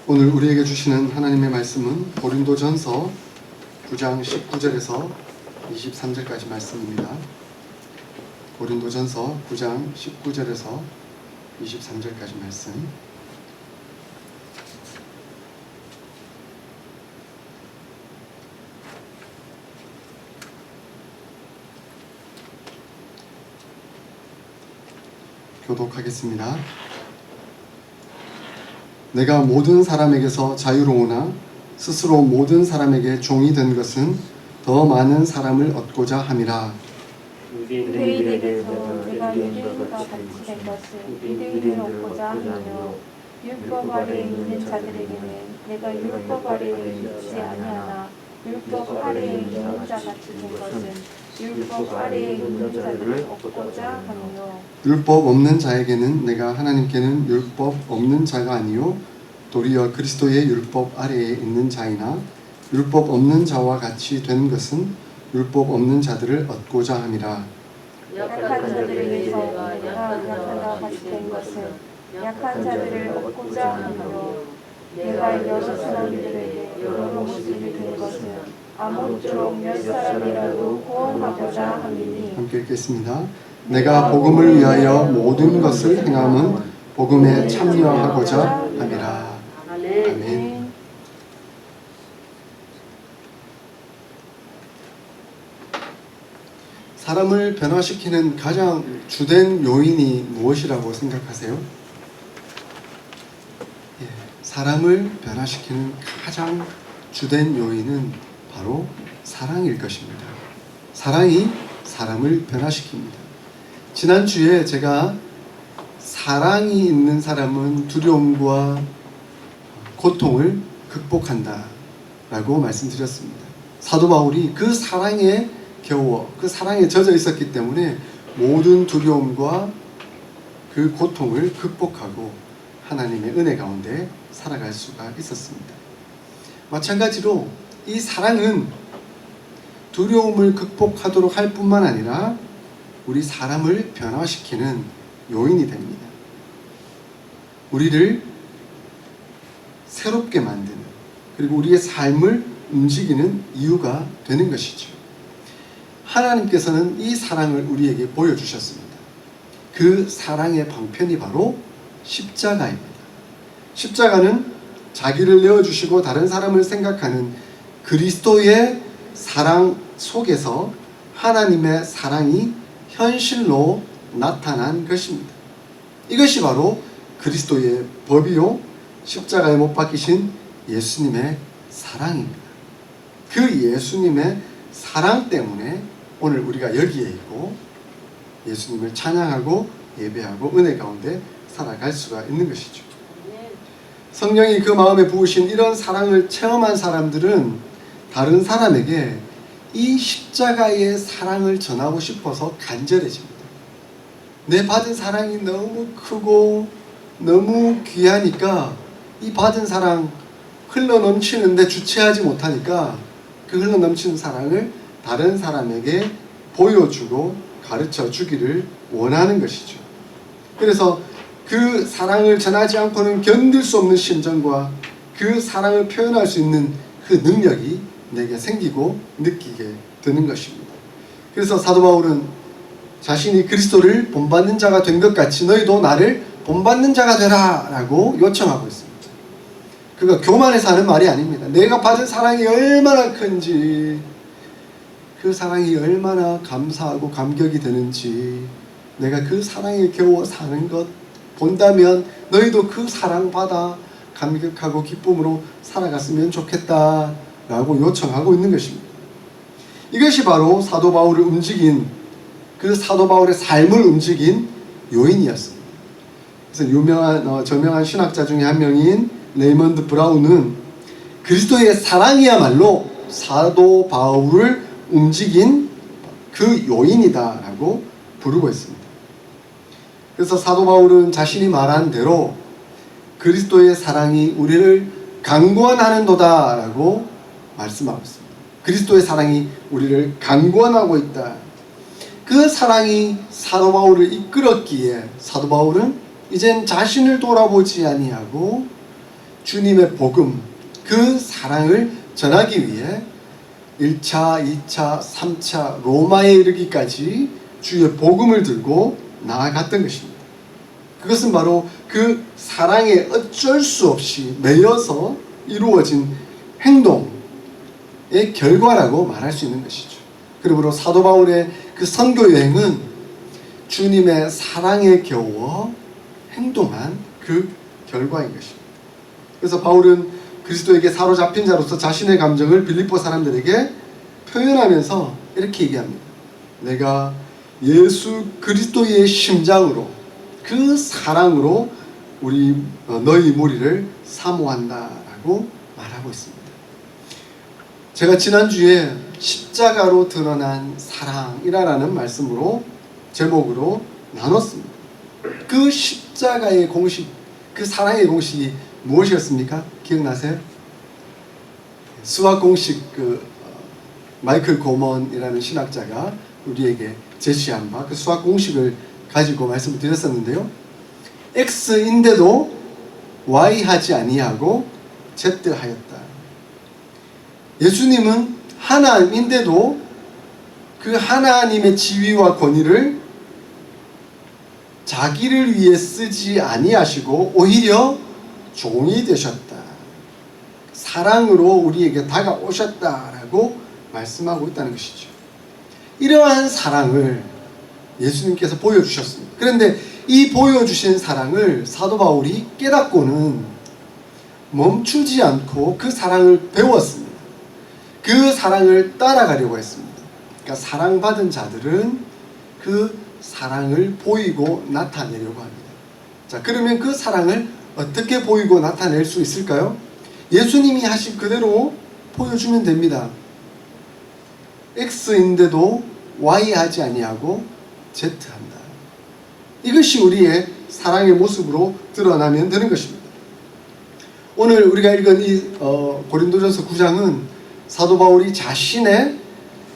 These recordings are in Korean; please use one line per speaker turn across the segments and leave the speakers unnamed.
오늘 우리에게 주시는 하나님의 말씀은 고린도전서 9장 19절에서 23절까지 말씀입니다. 고린도전서 9장 19절에서 23절까지 말씀. 교독하겠습니다. 내가 모든 사람에게서 자유로우나 스스로 모든 사람에게 종이 된 것은 더 많은 사람을 얻고자 함이라.
유대인에게서 내가 유대인과 같이 된 것은 유대인을 얻고자 하며 율법 아래에 있는 자들에게는 내가 율법 아래에 있지 아니하나 율법 아래에 있는 자 같이 된 것은 율법 아래에 있는 자들을 얻고자 하며
율법 없는 자에게는 내가 하나님께는 율법 없는 자가 아니요 도리어 그리스도의 율법 아래에 있는 자이나 율법 없는 자와 같이 된 것은 율법 없는 자들을 얻고자 함이라.
약한 자들에게서 내가 약한 자와 같이 된 것은 약한 자들을 얻고자 하며 내가 여러 사람들에게 여러 모습이 된 것은 아무쪼록 몇 사람이라도 구원하고자 함이니.
함께 읽겠습니다. 내가 복음을 위하여 모든 것을 행함은 복음에 참여하고자 함이라. 아멘. 사람을 변화시키는 가장 주된 요인이 무엇이라고 생각하세요? 사람을 변화시키는 가장 주된 요인은 바로 사랑일 것입니다. 사랑이 사람을 변화시킵니다. 지난주에 제가 사랑이 있는 사람은 두려움과 고통을 극복한다 라고 말씀드렸습니다. 사도 바울이 그 사랑에 겨워 그 사랑에 젖어 있었기 때문에 모든 두려움과 그 고통을 극복하고 하나님의 은혜 가운데 살아갈 수가 있었습니다. 마찬가지로 이 사랑은 두려움을 극복하도록 할 뿐만 아니라 우리 사람을 변화시키는 요인이 됩니다. 우리를 새롭게 만드는, 그리고 우리의 삶을 움직이는 이유가 되는 것이죠. 하나님께서는 이 사랑을 우리에게 보여주셨습니다. 그 사랑의 방편이 바로 십자가입니다. 십자가는 자기를 내어주시고 다른 사람을 생각하는 그리스도의 사랑 속에서 하나님의 사랑이 현실로 나타난 것입니다. 이것이 바로 그리스도의 법이요 십자가에 못 박히신 예수님의 사랑입니다. 그 예수님의 사랑 때문에 오늘 우리가 여기에 있고 예수님을 찬양하고 예배하고 은혜 가운데 살아갈 수가 있는 것이죠. 성령이 그 마음에 부으신 이런 사랑을 체험한 사람들은 다른 사람에게 이 십자가의 사랑을 전하고 싶어서 간절해집니다. 내 받은 사랑이 너무 크고 너무 귀하니까 이 받은 사랑 흘러넘치는데 주체하지 못하니까 그 흘러넘치는 사랑을 다른 사람에게 보여주고 가르쳐 주기를 원하는 것이죠. 그래서 그 사랑을 전하지 않고는 견딜 수 없는 심정과 그 사랑을 표현할 수 있는 그 능력이 내게 생기고 느끼게 되는 것입니다. 그래서 사도 바울은 자신이 그리스도를 본받는 자가 된 것 같이 너희도 나를 본받는 자가 되라 라고 요청하고 있습니다. 그가 교만해서 하는 말이 아닙니다. 내가 받은 사랑이 얼마나 큰지, 그 사랑이 얼마나 감사하고 감격이 되는지, 내가 그 사랑에 겨워 사는 것 본다면 너희도 그 사랑받아 감격하고 기쁨으로 살아갔으면 좋겠다 라고 요청하고 있는 것입니다. 이것이 바로 사도 바울을 움직인, 그 사도 바울의 삶을 움직인 요인이었습니다. 그래서 저명한 신학자 중에 한 명인 레이먼드 브라운은 그리스도의 사랑이야말로 사도 바울을 움직인 그 요인이다 라고 부르고 있습니다. 그래서 사도 바울은 자신이 말한 대로 그리스도의 사랑이 우리를 강권하는도다 라고 말씀하고 있습니다. 그리스도의 사랑이 우리를 강권하고 있다. 그 사랑이 사도 바울을 이끌었기에 사도 바울은 이젠 자신을 돌아보지 아니하고 주님의 복음, 그 사랑을 전하기 위해 1차, 2차, 3차 로마에 이르기까지 주의 복음을 들고 나아갔던 것입니다. 그것은 바로 그 사랑에 어쩔 수 없이 매여서 이루어진 행동의 결과라고 말할 수 있는 것이죠. 그러므로 사도 바울의 그 선교 여행은 주님의 사랑에 겨워 행동한 그 결과인 것입니다. 그래서 바울은 그리스도에게 사로잡힌 자로서 자신의 감정을 빌립보 사람들에게 표현하면서 이렇게 얘기합니다. 내가 예수 그리스도의 심장으로 그 사랑으로 너희 무리를 사모한다라고 말하고 있습니다. 제가 지난주에 십자가로 드러난 사랑이라는 말씀으로 제목으로 나눴습니다. 그 십자가의 공식, 그 사랑의 공식이 무엇이었습니까? 기억나세요? 수학 공식 마이클 고먼이라는 신학자가 우리에게 제시한 바 그 수학 공식을 가지고 말씀을 드렸었는데요. X인데도 Y 하지 아니하고 Z 하였다. 예수님은 하나님인데도 그 하나님의 지위와 권위를 자기를 위해 쓰지 아니하시고 오히려 종이 되셨다. 사랑으로 우리에게 다가오셨다라고 말씀하고 있다는 것이죠. 이러한 사랑을 예수님께서 보여주셨습니다. 그런데 이 보여주신 사랑을 사도 바울이 깨닫고는 멈추지 않고 그 사랑을 배웠습니다. 그 사랑을 따라가려고 했습니다. 그러니까 사랑받은 자들은 그 사랑을 보이고 나타내려고 합니다. 자, 그러면 그 사랑을 어떻게 보이고 나타낼 수 있을까요? 예수님이 하신 그대로 보여주면 됩니다. X인데도 Y 하지 아니하고 Z 한다. 이것이 우리의 사랑의 모습으로 드러나면 되는 것입니다. 오늘 우리가 읽은 이 고린도전서 9장은 사도 바울이 자신의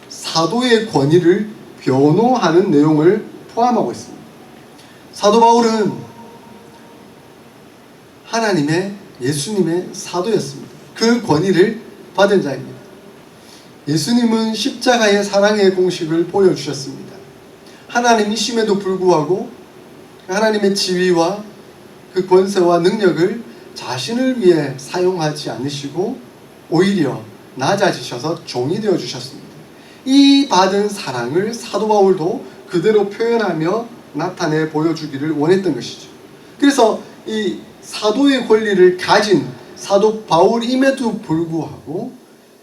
사도의 권위를 변호하는 내용을 포함하고 있습니다. 사도 바울은 하나님의 예수님의 사도였습니다. 그 권위를 받은 자입니다. 예수님은 십자가의 사랑의 공식을 보여주셨습니다. 하나님이심에도 불구하고 하나님의 지위와 그 권세와 능력을 자신을 위해 사용하지 않으시고 오히려 낮아지셔서 종이 되어 주셨습니다. 이 받은 사랑을 사도 바울도 그대로 표현하며 나타내 보여주기를 원했던 것이죠. 그래서 이 사도의 권리를 가진 사도 바울임에도 불구하고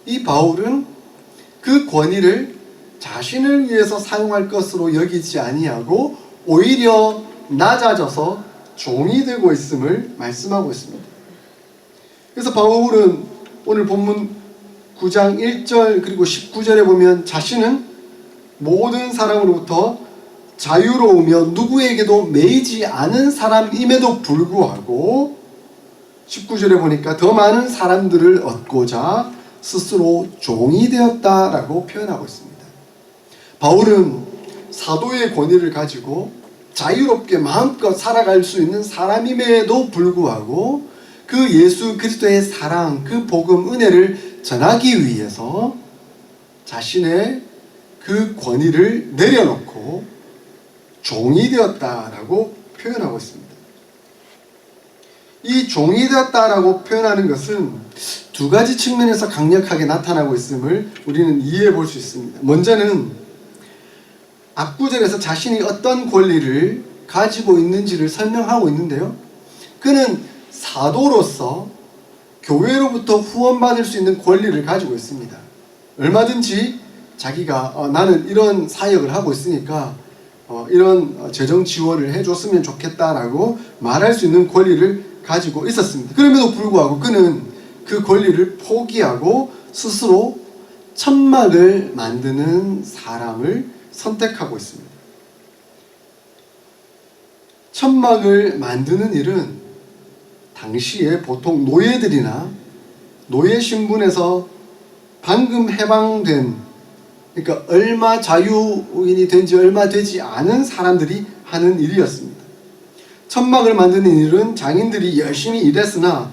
이 바울은 그 권위를 자신을 위해서 사용할 것으로 여기지 아니하고 오히려 낮아져서 종이 되고 있음을 말씀하고 있습니다. 그래서 바울은 오늘 본문 9장 1절 그리고 19절에 보면 자신은 모든 사람으로부터 자유로우며 누구에게도 매이지 않은 사람임에도 불구하고 19절에 보니까 더 많은 사람들을 얻고자 스스로 종이 되었다라고 표현하고 있습니다. 바울은 사도의 권위를 가지고 자유롭게 마음껏 살아갈 수 있는 사람임에도 불구하고 그 예수 그리스도의 사랑, 그 복음, 은혜를 전하기 위해서 자신의 그 권위를 내려놓고 종이 되었다라고 표현하고 있습니다. 이 종이 되었다라고 표현하는 것은 두 가지 측면에서 강력하게 나타나고 있음을 우리는 이해해 볼 수 있습니다. 먼저는 앞구절에서 자신이 어떤 권리를 가지고 있는지를 설명하고 있는데요. 그는 사도로서 교회로부터 후원받을 수 있는 권리를 가지고 있습니다. 얼마든지 자기가 나는 이런 사역을 하고 있으니까 이런 재정 지원을 해줬으면 좋겠다라고 말할 수 있는 권리를 가지고 있었습니다. 그럼에도 불구하고 그는 그 권리를 포기하고 스스로 천막을 만드는 사람을 선택하고 있습니다. 천막을 만드는 일은 당시에 보통 노예들이나 노예 신분에서 방금 해방된, 그러니까 얼마 자유인이 된 지 얼마 되지 않은 사람들이 하는 일이었습니다. 천막을 만드는 일은 장인들이 열심히 일했으나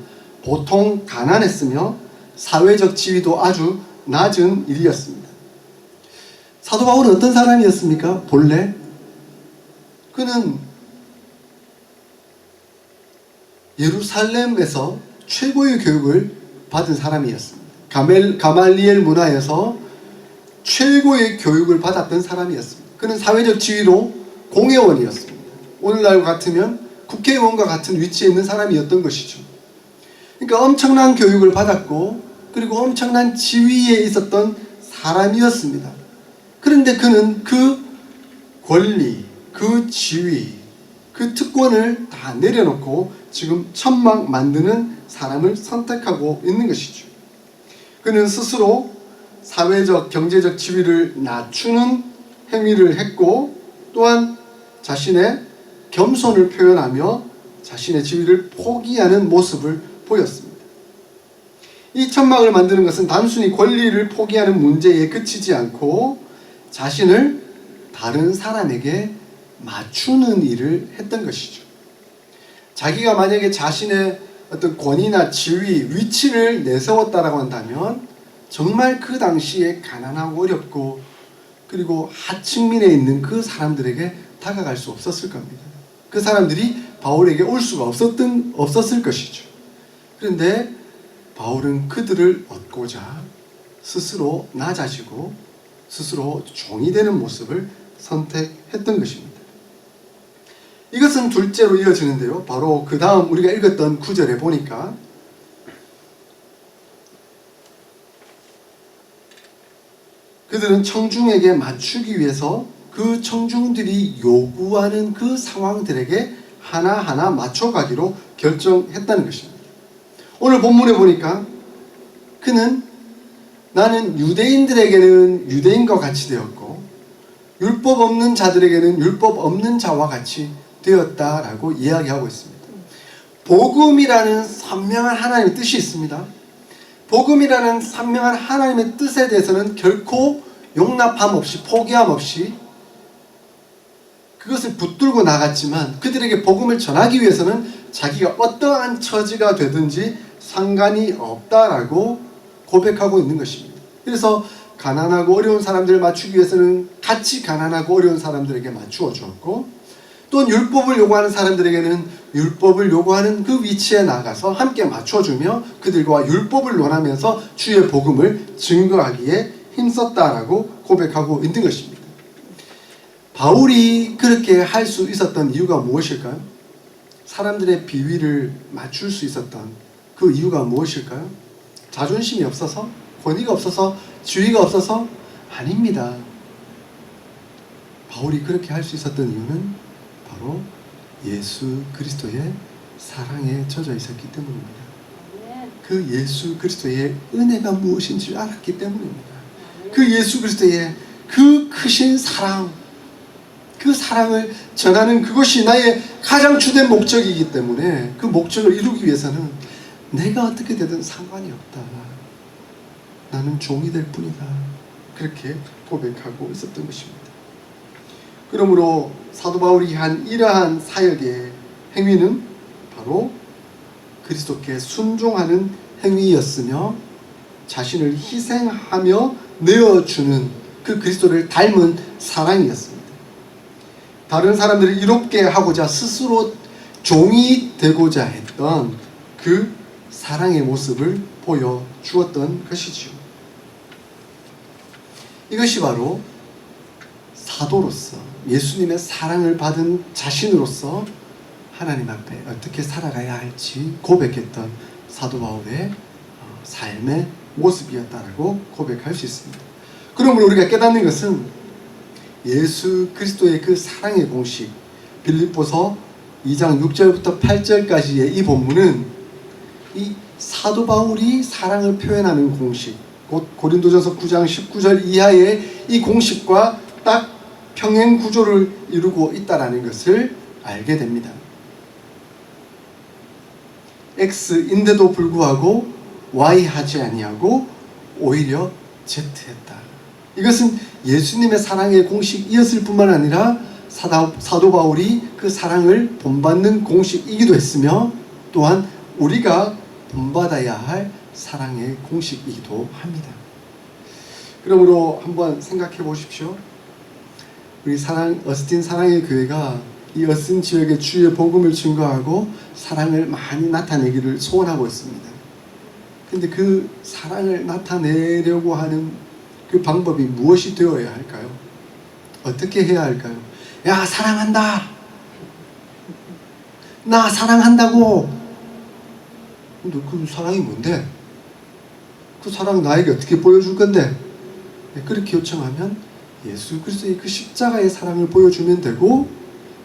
보통 가난했으며 사회적 지위도 아주 낮은 일이었습니다. 사도 바울은 어떤 사람이었습니까? 본래 그는 예루살렘에서 최고의 교육을 받은 사람이었습니다. 가말리엘 문화에서 최고의 교육을 받았던 사람이었습니다. 그는 사회적 지위로 공회원이었습니다. 오늘날 같으면 국회의원과 같은 위치에 있는 사람이었던 것이죠. 그러니까 엄청난 교육을 받았고 그리고 엄청난 지위에 있었던 사람이었습니다. 그런데 그는 그 권리, 그 지위, 그 특권을 다 내려놓고 지금 천막 만드는 사람을 선택하고 있는 것이죠. 그는 스스로 사회적, 경제적 지위를 낮추는 행위를 했고 또한 자신의 겸손을 표현하며 자신의 지위를 포기하는 모습을 보였습니다. 이 천막을 만드는 것은 단순히 권리를 포기하는 문제에 그치지 않고 자신을 다른 사람에게 맞추는 일을 했던 것이죠. 자기가 만약에 자신의 어떤 권위나 지위, 위치를 내세웠다라고 한다면 정말 그 당시에 가난하고 어렵고 그리고 하층민에 있는 그 사람들에게 다가갈 수 없었을 겁니다. 그 사람들이 바울에게 올 수가 없었을 것이죠. 그런데 바울은 그들을 얻고자 스스로 낮아지고 스스로 종이 되는 모습을 선택했던 것입니다. 이것은 둘째로 이어지는데요. 바로 그 다음 우리가 읽었던 구절에 보니까 그들은 청중에게 맞추기 위해서 그 청중들이 요구하는 그 상황들에게 하나하나 맞춰가기로 결정했다는 것입니다. 오늘 본문에 보니까 그는 나는 유대인들에게는 유대인과 같이 되었고 율법 없는 자들에게는 율법 없는 자와 같이 되었다라고 이야기하고 있습니다. 복음이라는 선명한 하나님의 뜻이 있습니다. 복음이라는 선명한 하나님의 뜻에 대해서는 결코 용납함 없이 포기함 없이 그것을 붙들고 나갔지만 그들에게 복음을 전하기 위해서는 자기가 어떠한 처지가 되든지 상관이 없다라고 고백하고 있는 것입니다. 그래서 가난하고 어려운 사람들을 맞추기 위해서는 같이 가난하고 어려운 사람들에게 맞추어 주었고 또 율법을 요구하는 사람들에게는 율법을 요구하는 그 위치에 나가서 함께 맞춰주며 그들과 율법을 논하면서 주의 복음을 증거하기에 힘썼다라고 고백하고 있는 것입니다. 바울이 그렇게 할 수 있었던 이유가 무엇일까요? 사람들의 비위를 맞출 수 있었던 그 이유가 무엇일까요? 자존심이 없어서? 권위가 없어서? 지위가 없어서? 아닙니다. 바울이 그렇게 할 수 있었던 이유는 바로 예수 그리스도의 사랑에 젖어 있었기 때문입니다. 그 예수 그리스도의 은혜가 무엇인지 알았기 때문입니다. 그 예수 그리스도의 그 크신 사랑, 그 사랑을 전하는 그것이 나의 가장 주된 목적이기 때문에 그 목적을 이루기 위해서는 내가 어떻게 되든 상관이 없다. 나는 종이 될 뿐이다. 그렇게 고백하고 있었던 것입니다. 그러므로 사도 바울이 한 이러한 사역의 행위는 바로 그리스도께 순종하는 행위였으며 자신을 희생하며 내어주는 그 그리스도를 닮은 사랑이었습니다. 다른 사람들을 이롭게 하고자 스스로 종이 되고자 했던 그 사랑의 모습을 보여주었던 것이죠. 이것이 바로 사도로서 예수님의 사랑을 받은 자신으로서 하나님 앞에 어떻게 살아가야 할지 고백했던 사도 바울의 삶의 모습이었다라고 고백할 수 있습니다. 그러므로 우리가 깨닫는 것은 예수 그리스도의 그 사랑의 공식, 빌립보서 2장 6절부터 8절까지의 이 본문은 이 사도 바울이 사랑을 표현하는 공식, 곧 고린도전서 9장 19절 이하의 이 공식과 딱 평행 구조를 이루고 있다는 것을 알게 됩니다. X인데도 불구하고 Y 하지 아니하고 오히려 Z 했다. 이것은 예수님의 사랑의 공식이었을 뿐만 아니라 사도 바울이 그 사랑을 본받는 공식이기도 했으며 또한 우리가 본받아야 할 사랑의 공식이기도 합니다. 그러므로 한번 생각해 보십시오. 우리 어스틴 사랑의 교회가 이 어스틴 지역의 주의 복음을 증거하고 사랑을 많이 나타내기를 소원하고 있습니다. 근데 그 사랑을 나타내려고 하는 그 방법이 무엇이 되어야 할까요? 어떻게 해야 할까요? 야, 사랑한다! 나 사랑한다고! 근데 그 사랑이 뭔데? 그 사랑 나에게 어떻게 보여줄 건데? 그렇게 요청하면 예수 그리스도의 그 십자가의 사랑을 보여주면 되고,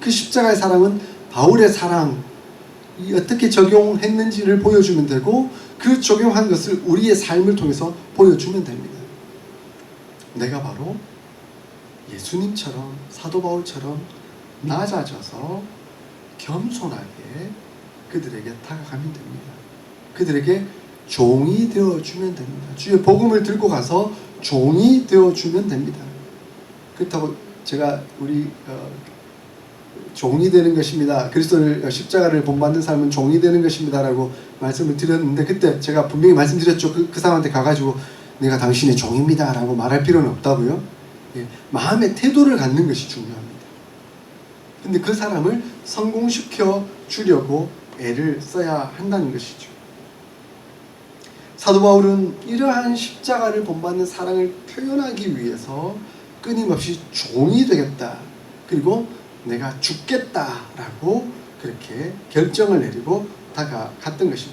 그 십자가의 사랑은 바울의 사랑이 어떻게 적용했는지를 보여주면 되고, 그 적용한 것을 우리의 삶을 통해서 보여주면 됩니다. 내가 바로 예수님처럼, 사도 바울처럼 낮아져서 겸손하게 그들에게 다가가면 됩니다. 그들에게 종이 되어주면 됩니다. 주의 복음을 들고 가서 종이 되어주면 됩니다. 그렇다고 제가 우리 종이 되는 것입니다. 그리스도를 십자가를 본받는 삶은 종이 되는 것입니다 라고 말씀을 드렸는데, 그때 제가 분명히 말씀드렸죠. 그 사람한테 가가지고 내가 당신의 종입니다 라고 말할 필요는 없다고요. 예, 마음의 태도를 갖는 것이 중요합니다. 근데 그 사람을 성공시켜 주려고 애를 써야 한다는 것이죠. 사도 바울은 이러한 십자가를 본받는 사랑을 표현하기 위해서 끊임없이 종이 되겠다, 그리고 내가 죽겠다라고 그렇게 결정을 내리고 다가갔던 것입니다.